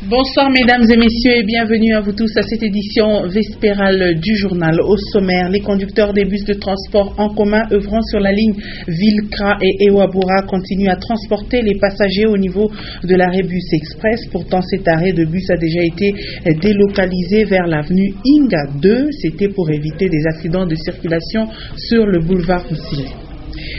Bonsoir mesdames et messieurs et bienvenue à vous tous à cette édition vespérale du journal. Au sommaire, les conducteurs des bus de transport en commun œuvrant sur la ligne Ville-Kra et Ewabura continuent à transporter les passagers au niveau de l'arrêt bus express. Pourtant, cet arrêt de bus a déjà été délocalisé vers l'avenue Inga 2. C'était pour éviter des accidents de circulation sur le boulevard Roussillon.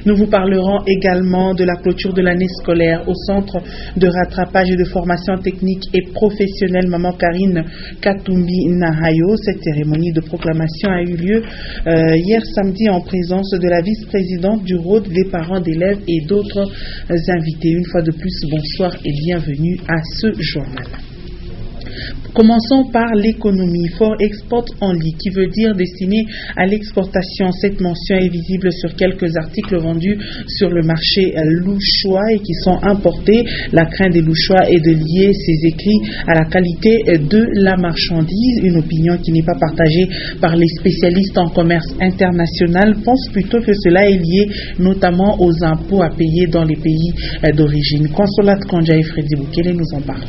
Nous vous parlerons également de la clôture de l'année scolaire au centre de rattrapage et de formation technique et professionnelle Maman Karine Katumbi Nahayo. Cette cérémonie de proclamation a eu lieu hier samedi en présence de la vice-présidente du ROD, des parents d'élèves et d'autres invités. Une fois de plus, bonsoir et bienvenue à ce journal. Commençons par l'économie. For Export Only, qui veut dire destiné à l'exportation. Cette mention est visible sur quelques articles vendus sur le marché louchois et qui sont importés. La crainte des louchois est de lier ces écrits à la qualité de la marchandise. Une opinion qui n'est pas partagée par les spécialistes en commerce international pensent plutôt que cela est lié notamment aux impôts à payer dans les pays d'origine. Consolat Kanja et Freddy Boukele nous en parlent.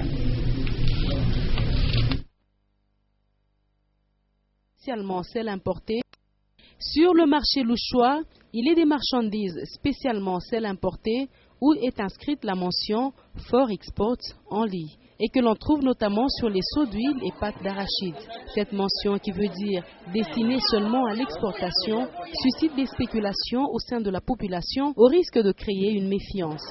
Spécialement celles importées. Sur le marché louchois, il est des marchandises spécialement celles importées où est inscrite la mention For Export Only et que l'on trouve notamment sur les seaux d'huile et pâtes d'arachide. Cette mention qui veut dire destinée seulement à l'exportation suscite des spéculations au sein de la population au risque de créer une méfiance.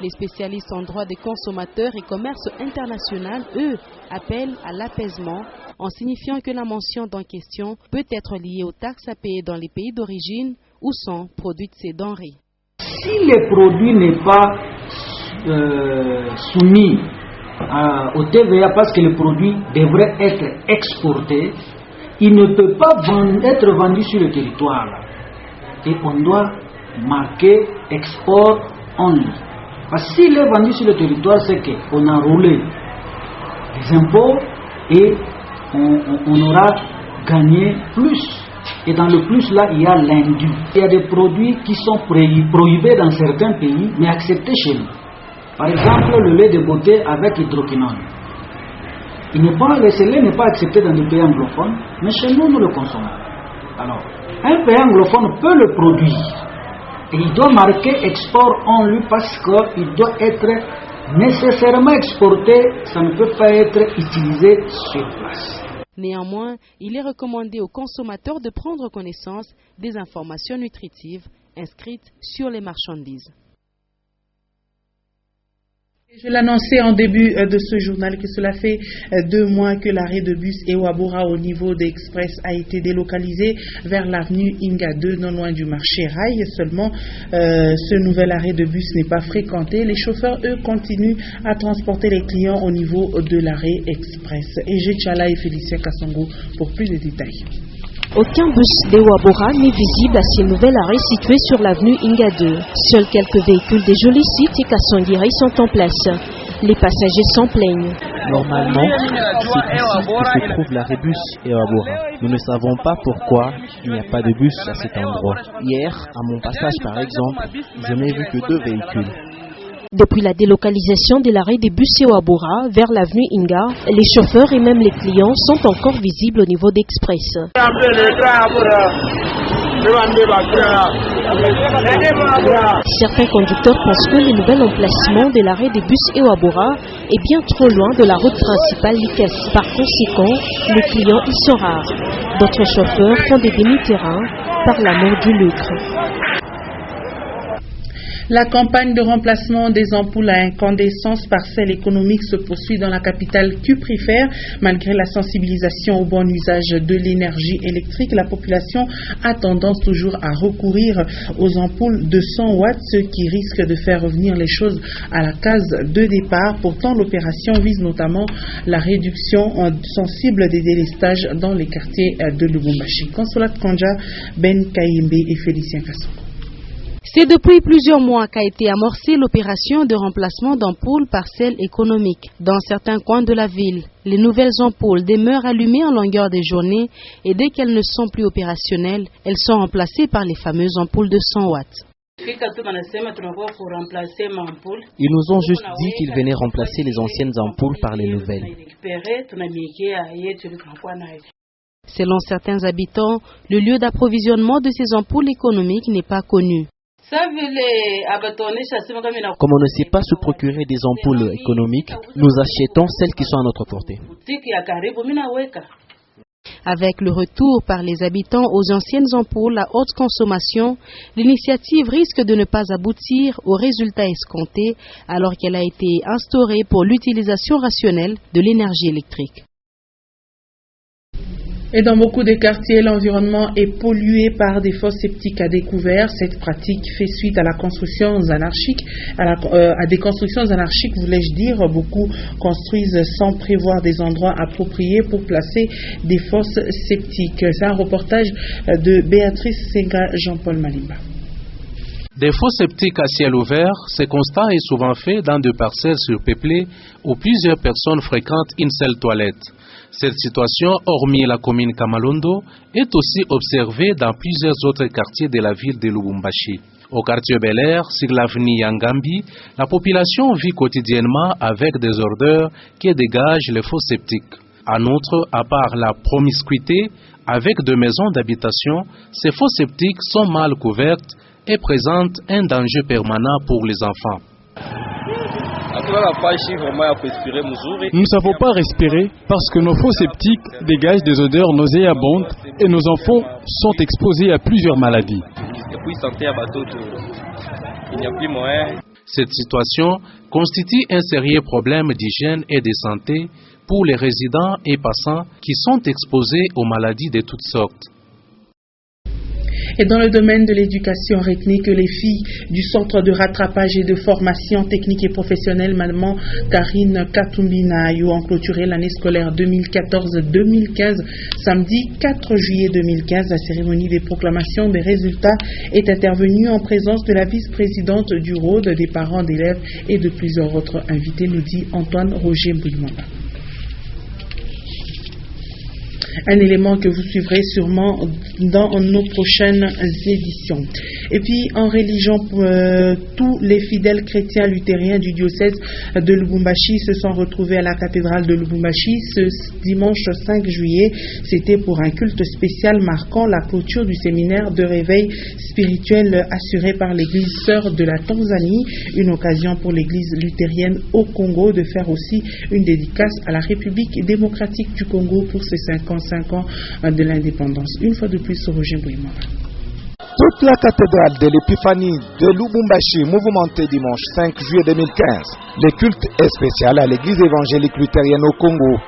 Les spécialistes en droit des consommateurs et commerce international, eux, appellent à l'apaisement en signifiant que la mention en question peut être liée aux taxes à payer dans les pays d'origine où sont produites ces denrées. Si le produit n'est pas soumis au TVA parce que le produit devrait être exporté, il ne peut pas être vendu sur le territoire. Et on doit marquer export only. Parce que s'il est vendu sur le territoire, c'est qu'on a roulé des impôts et on aura gagné plus. Et dans le plus, là, il y a l'indu. Il y a des produits qui sont prohibés dans certains pays, mais acceptés chez nous. Par exemple, le lait de beauté avec hydroquinone. Le lait n'est pas accepté dans les pays anglophones, mais chez nous, nous le consommons. Alors, un pays anglophone peut le produire. Et il doit marquer export en lui parce qu'il doit être nécessairement exporté, ça ne peut pas être utilisé sur place. Néanmoins, il est recommandé aux consommateurs de prendre connaissance des informations nutritives inscrites sur les marchandises. Je l'annonçais en début de ce journal que cela fait 2 mois que l'arrêt de bus Ewabura au niveau d'Express a été délocalisé vers l'avenue Inga 2, non loin du marché Rail. Seulement, ce nouvel arrêt de bus n'est pas fréquenté. Les chauffeurs, eux, continuent à transporter les clients au niveau de l'arrêt Express. Et Tchala et Félicien Kassongo pour plus de détails. Aucun bus d'Ewabura n'est visible à ces nouvel arrêt situé sur l'avenue Inga 2. Seuls quelques véhicules des jolis sites et Kassonguiri sont en place. Les passagers s'en plaignent. Normalement, c'est ici que se trouve l'arrêt bus Ewabura. Nous ne savons pas pourquoi il n'y a pas de bus à cet endroit. Hier, à mon passage par exemple, je n'ai vu que 2 véhicules. Depuis la délocalisation de l'arrêt des bus Ewabura vers l'avenue Inga, les chauffeurs et même les clients sont encore visibles au niveau d'Express. Certains conducteurs pensent que le nouvel emplacement de l'arrêt des bus Ewabura est bien trop loin de la route principale Likes. Par conséquent, les clients y sont rares. D'autres chauffeurs font des demi-terrains par l'amour du lucre. La campagne de remplacement des ampoules à incandescence par celles économiques se poursuit dans la capitale cuprifère. Malgré la sensibilisation au bon usage de l'énergie électrique, la population a tendance toujours à recourir aux ampoules de 100 watts, ce qui risque de faire revenir les choses à la case de départ. Pourtant, l'opération vise notamment la réduction sensible des délestages dans les quartiers de Lubumbashi. Consolat Kanja, Ben Kaimbe et Félicien Kassongo. C'est depuis plusieurs mois qu'a été amorcée l'opération de remplacement d'ampoules par celles économiques. Dans certains coins de la ville, les nouvelles ampoules demeurent allumées en longueur des journées et dès qu'elles ne sont plus opérationnelles, elles sont remplacées par les fameuses ampoules de 100 watts. Ils nous ont juste dit qu'ils venaient remplacer les anciennes ampoules par les nouvelles. Selon certains habitants, le lieu d'approvisionnement de ces ampoules économiques n'est pas connu. Comme on ne sait pas se procurer des ampoules économiques, nous achetons celles qui sont à notre portée. Avec le retour par les habitants aux anciennes ampoules à haute consommation, l'initiative risque de ne pas aboutir aux résultats escomptés alors qu'elle a été instaurée pour l'utilisation rationnelle de l'énergie électrique. Et dans beaucoup de quartiers, l'environnement est pollué par des fosses septiques à découvert. Cette pratique fait suite à la construction anarchique, à des constructions anarchiques, voulais-je dire. Beaucoup construisent sans prévoir des endroits appropriés pour placer des fosses septiques. C'est un reportage de Béatrice Senga, Jean-Paul Malimba. Des fosses septiques à ciel ouvert, ce constat est souvent fait dans des parcelles surpeuplées où plusieurs personnes fréquentent une seule toilette. Cette situation, hormis la commune Kamalondo, est aussi observée dans plusieurs autres quartiers de la ville de Lubumbashi. Au quartier Bel Air, sur l'avenue Yangambi, la population vit quotidiennement avec des odeurs qui dégagent les fosses septiques. En outre, à part la promiscuité, avec deux maisons d'habitation, ces fosses septiques sont mal couvertes et présentent un danger permanent pour les enfants. Nous ne savons pas respirer parce que nos fosses septiques dégagent des odeurs nauséabondes et nos enfants sont exposés à plusieurs maladies. Cette situation constitue un sérieux problème d'hygiène et de santé pour les résidents et passants qui sont exposés aux maladies de toutes sortes. Et dans le domaine de l'éducation rythmique, les filles du Centre de rattrapage et de formation technique et professionnelle Maman Karine Katumbinayo ont clôturé l'année scolaire 2014-2015. Samedi 4 juillet 2015, la cérémonie des proclamations des résultats est intervenue en présence de la vice-présidente du RODE, des parents d'élèves et de plusieurs autres invités, nous dit Antoine Roger Mbouimanda. Un élément que vous suivrez sûrement dans nos prochaines éditions. Et puis, en religion, tous les fidèles chrétiens luthériens du diocèse de Lubumbashi se sont retrouvés à la cathédrale de Lubumbashi ce dimanche 5 juillet. C'était pour un culte spécial marquant la clôture du séminaire de réveil spirituel assuré par l'église sœur de la Tanzanie. Une occasion pour l'église luthérienne au Congo de faire aussi une dédicace à la République démocratique du Congo pour ses 55 ans de l'indépendance. Une fois de plus, sur Roger Bouimara. Toute la cathédrale de l'Épiphanie de Lubumbashi mouvementée dimanche 5 juillet 2015. Le culte est spécial à l'église évangélique luthérienne au Congo.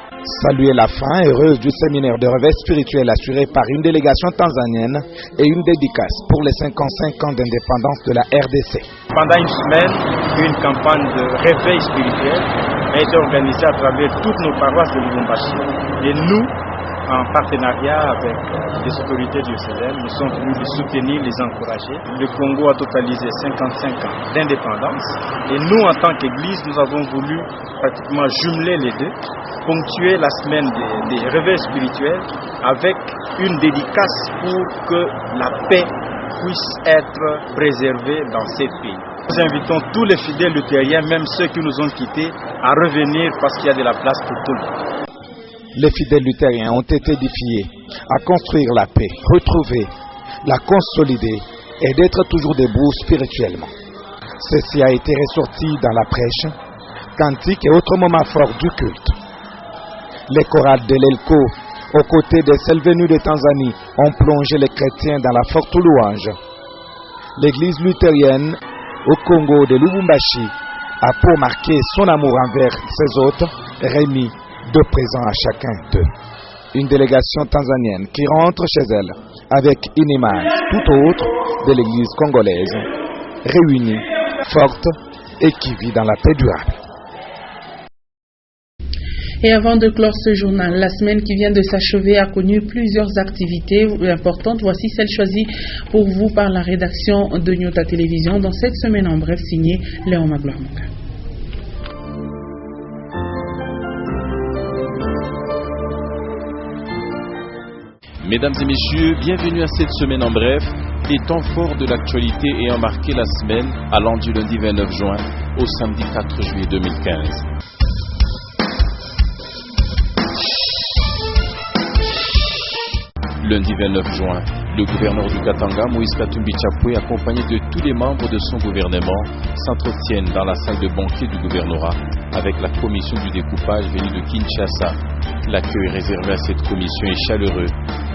Saluer la fin heureuse du séminaire de réveil spirituel assuré par une délégation tanzanienne et une dédicace pour les 55 ans d'indépendance de la RDC. Pendant une semaine, une campagne de réveil spirituel a été organisée à travers toutes nos paroisses de Lubumbashi. Et nous, en partenariat avec les autorités diocésaines, nous sommes venus les soutenir, les encourager. Le Congo a totalisé 55 ans d'indépendance et nous, en tant qu'Église, nous avons voulu pratiquement jumeler les deux, ponctuer la semaine des réveils spirituels avec une dédicace pour que la paix puisse être préservée dans ces pays. Nous invitons tous les fidèles luthériens, même ceux qui nous ont quittés, à revenir parce qu'il y a de la place pour tout le monde. Les fidèles luthériens ont été édifiés à construire la paix, retrouver, la consolider et d'être toujours debout spirituellement. Ceci a été ressorti dans la prêche, cantique et autres moments forts du culte. Les chorales de l'Elco, aux côtés des celles venues de Tanzanie, ont plongé les chrétiens dans la forte louange. L'église luthérienne au Congo de Lubumbashi a pour marquer son amour envers ses hôtes, remis de présents à chacun d'eux. Une délégation tanzanienne qui rentre chez elle avec une image tout autre de l'église congolaise, réunie, forte et qui vit dans la paix durable. Et avant de clore ce journal, la semaine qui vient de s'achever a connu plusieurs activités importantes. Voici celles choisies pour vous par la rédaction de Nyota Télévision dans cette semaine en bref, signée Léon Magloire Monga. Mesdames et messieurs, bienvenue à cette semaine en bref. des temps forts de l'actualité ayant marqué la semaine allant du lundi 29 juin au samedi 4 juillet 2015. Lundi 29 juin, le gouverneur du Katanga, Moïse Katumbi Tchapoué, accompagné de tous les membres de son gouvernement, s'entretiennent dans la salle de banquet du gouvernorat avec la commission du découpage venue de Kinshasa. L'accueil réservé à cette commission est chaleureux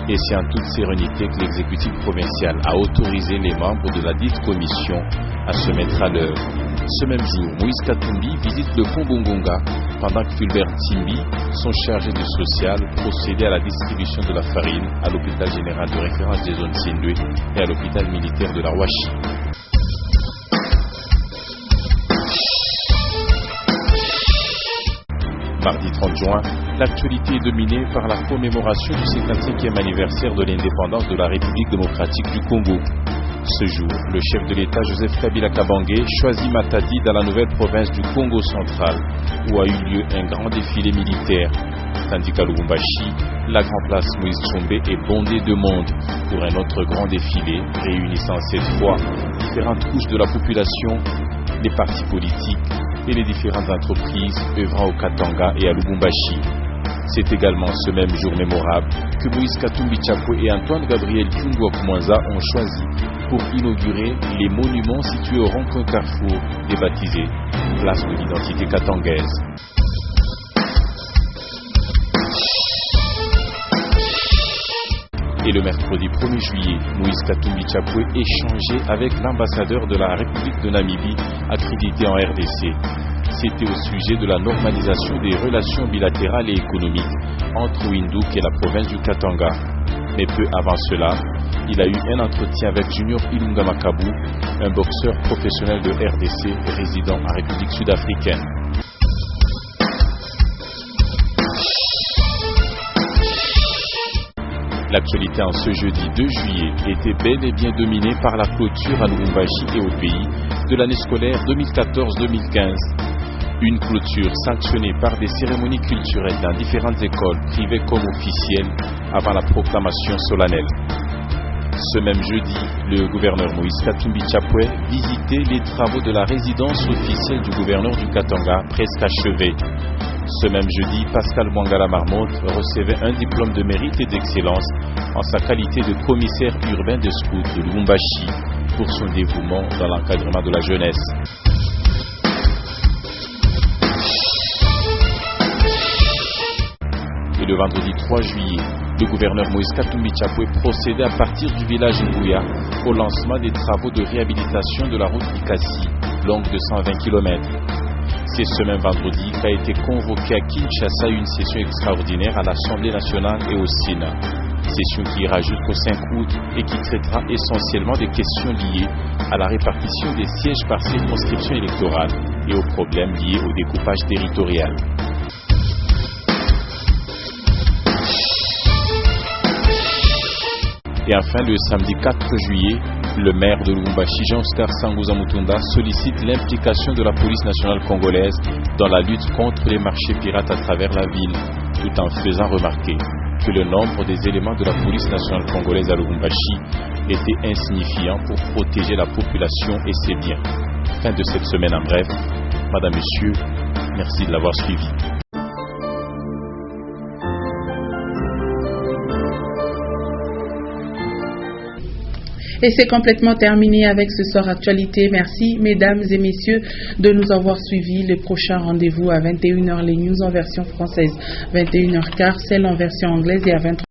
et c'est en toute sérénité que l'exécutif provincial a autorisé les membres de la dite commission à se mettre à l'œuvre. Ce même jour, Moïse Katumbi visite le Kongongonga pendant que Fulbert Timbi, son chargé du social, procédait à la distribution de la farine à l'hôpital général de référence des zones Sindoué et à l'hôpital militaire de la Ouachi. Mardi 30 juin, l'actualité est dominée par la commémoration du 55e anniversaire de l'indépendance de la République démocratique du Congo. Ce jour, le chef de l'État Joseph Kabila Kabange choisit Matadi dans la nouvelle province du Congo central, où a eu lieu un grand défilé militaire. Tandis qu'à Lubumbashi, la grande place Moïse Tshombe est bondée de monde pour un autre grand défilé, réunissant cette fois différentes couches de la population, les partis politiques et les différentes entreprises œuvrant au Katanga et à Lubumbashi. C'est également ce même jour mémorable que Moïse Katumbi Tchapoué et Antoine Gabriel Kyungwa Mwanza ont choisi pour inaugurer les monuments situés au rond-point Carrefour, débaptisé Place de l'identité katangaise. Et le mercredi 1er juillet, Moïse Katumbi Tchapoué échangeait avec l'ambassadeur de la République de Namibie accrédité en RDC. C'était au sujet de la normalisation des relations bilatérales et économiques entre Windhoek et la province du Katanga. Mais peu avant cela, il a eu un entretien avec Junior Ilunga Makabu, un boxeur professionnel de RDC résidant en République sud-africaine. L'actualité en ce jeudi 2 juillet était bel et bien dominée par la clôture à Lubumbashi et au pays de l'année scolaire 2014-2015. Une clôture sanctionnée par des cérémonies culturelles dans différentes écoles, privées comme officielles, avant la proclamation solennelle. Ce même jeudi, le gouverneur Moïse Katumbi Tchapoué visitait les travaux de la résidence officielle du gouverneur du Katanga, presque achevée. Ce même jeudi, Pascal Mwangala Marmotte recevait un diplôme de mérite et d'excellence en sa qualité de commissaire urbain de scouts de Lubumbashi pour son dévouement dans l'encadrement de la jeunesse. Et le vendredi 3 juillet, le gouverneur Moïse Katumbi Tchapoué procédait à partir du village Ngouya au lancement des travaux de réhabilitation de la route Bikassi, longue de 120 km. C'est ce même vendredi qu'a été convoquée à Kinshasa une session extraordinaire à l'Assemblée nationale et au Sénat. Session qui ira jusqu'au 5 août et qui traitera essentiellement des questions liées à la répartition des sièges par circonscription électorale et aux problèmes liés au découpage territorial. Et enfin, le samedi 4 juillet, le maire de Lubumbashi, Jean-Oscar Sangouza Mutunda, sollicite l'implication de la police nationale congolaise dans la lutte contre les marchés pirates à travers la ville, tout en faisant remarquer que le nombre des éléments de la police nationale congolaise à Lubumbashi était insignifiant pour protéger la population et ses biens. Fin de cette semaine en bref. Madame, Monsieur, merci de l'avoir suivi. Et c'est complètement terminé avec ce soir Actualité. Merci, mesdames et messieurs, de nous avoir suivis. Le prochain rendez-vous à 21h, les news en version française. 21h15, celle en version anglaise et à 23h.